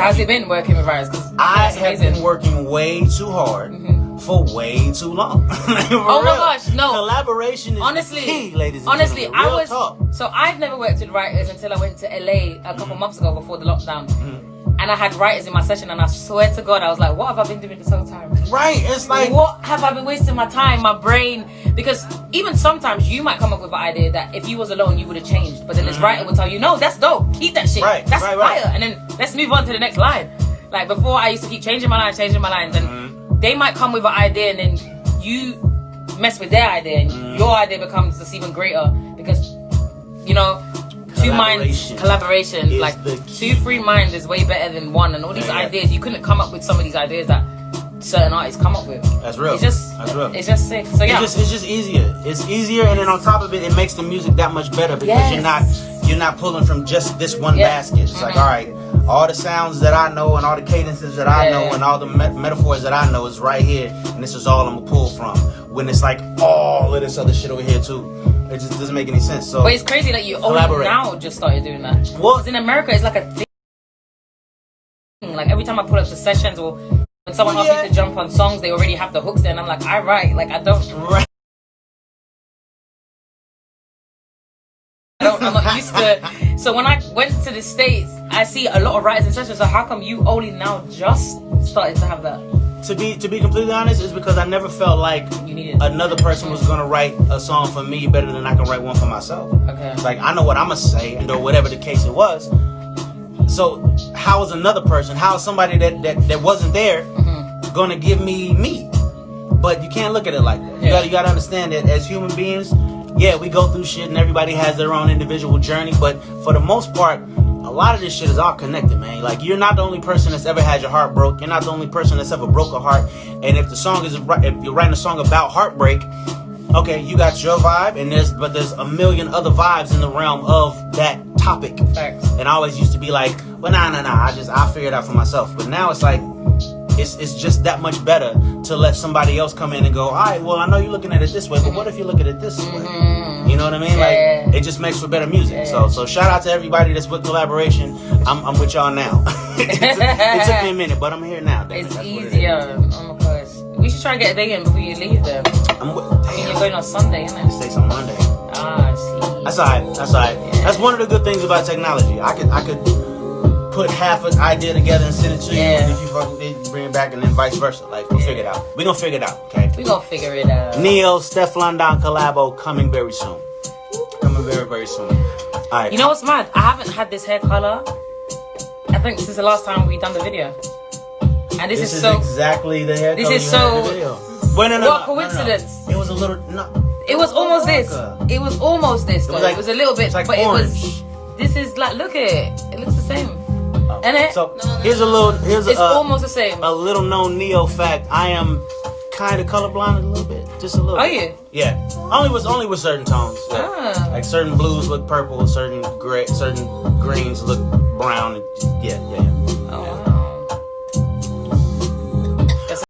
How's it been working with writers? Because I have been working way too hard for way too long. Oh my gosh, no. Collaboration is honestly, key, ladies and honestly, gentlemen. Real talk. So I've never worked with writers until I went to LA a couple months ago before the lockdown. And I had writers in my session, and I swear to God, I was like, what have I been doing this whole time? Right, it's like... What have I been wasting my time, my brain? Because even sometimes you might come up with an idea that if you was alone, you would have changed. But then this writer will tell you, no, that's dope. Keep that shit. That's fire. And then let's move on to the next line. Like before, I used to keep changing my lines. And they might come with an idea, and then you mess with their idea, and your idea becomes this even greater because, you know... Two minds, collaboration, like 2 free minds is way better than one, and all these ideas, you couldn't come up with some of these ideas that certain artists come up with. That's real. That's real. It's just sick. So yeah, it's just easier. It's easier, and then on top of it, it makes the music that much better because you're not pulling from just this one basket. It's like, all right, all the sounds that I know and all the cadences that I know and all the metaphors that I know is right here, and this is all I'm gonna pull from. When it's like all of this other shit over here too. It just doesn't make any sense. So, but it's crazy that you only now just started doing that. Because in America, it's like a thing. Like every time I pull up the sessions or when someone asks me to jump on songs, they already have the hooks there, and I'm like, I write. Like I don't. I'm not used to. So when I went to the States, I see a lot of writers in sessions. So how come you only now just started to have that? To be completely honest, is because I never felt like another person was gonna write a song for me better than I can write one for myself. Okay. Like I know what I'm gonna say, and or whatever the case it was. So how is another person? How is somebody that wasn't there gonna give me? But you can't look at it like that. You gotta understand that as human beings, we go through shit, and everybody has their own individual journey. But for the most part, a lot of this shit is all connected, man. Like, you're not the only person that's ever had your heart broke. You're not the only person that's ever broke a heart. And if the song is, if you're writing a song about heartbreak, okay, you got your vibe, and there's a million other vibes in the realm of that topic. Facts. And I always used to be like, well, nah, I figure it out for myself. But now it's like, it's just that much better to let somebody else come in and go, all right, well, I know you're looking at it this way, but what if you look at it this way? You know what I mean? Like, it just makes for better music. So shout out to everybody that's with collaboration. I'm with y'all now. it took me a minute, but I'm here now. It's easier. Oh my gosh. We should try and get a day in before you leave there. You're going on Sunday, isn't it? Stays on Monday. Ah, I see. That's alright. That's one of the good things about technology. I could put half an idea together and send it to you, and if you fuck with it, bring it back, and then vice versa. Like, we'll figure it out. We're gonna figure it out, okay? We're gonna figure it out. Neyo, Stefflon down collabo coming very soon. Coming very, very soon. Alright. You know what's mad? I haven't had this hair color, I think, since the last time we done the video. And this is so exactly the hair color. This is so. What coincidence? No. It was a little. No. It was almost this. It was almost this. Though. It was a little bit, like but orange. It was. This is like, look at it. It looks the same. And it? So here's almost the same. A little known Neyo fact. I am kind of colorblind a little bit, just a little. Are you? Yeah. Only with certain tones. Yeah. Like certain blues look purple, certain greens look brown. Yeah.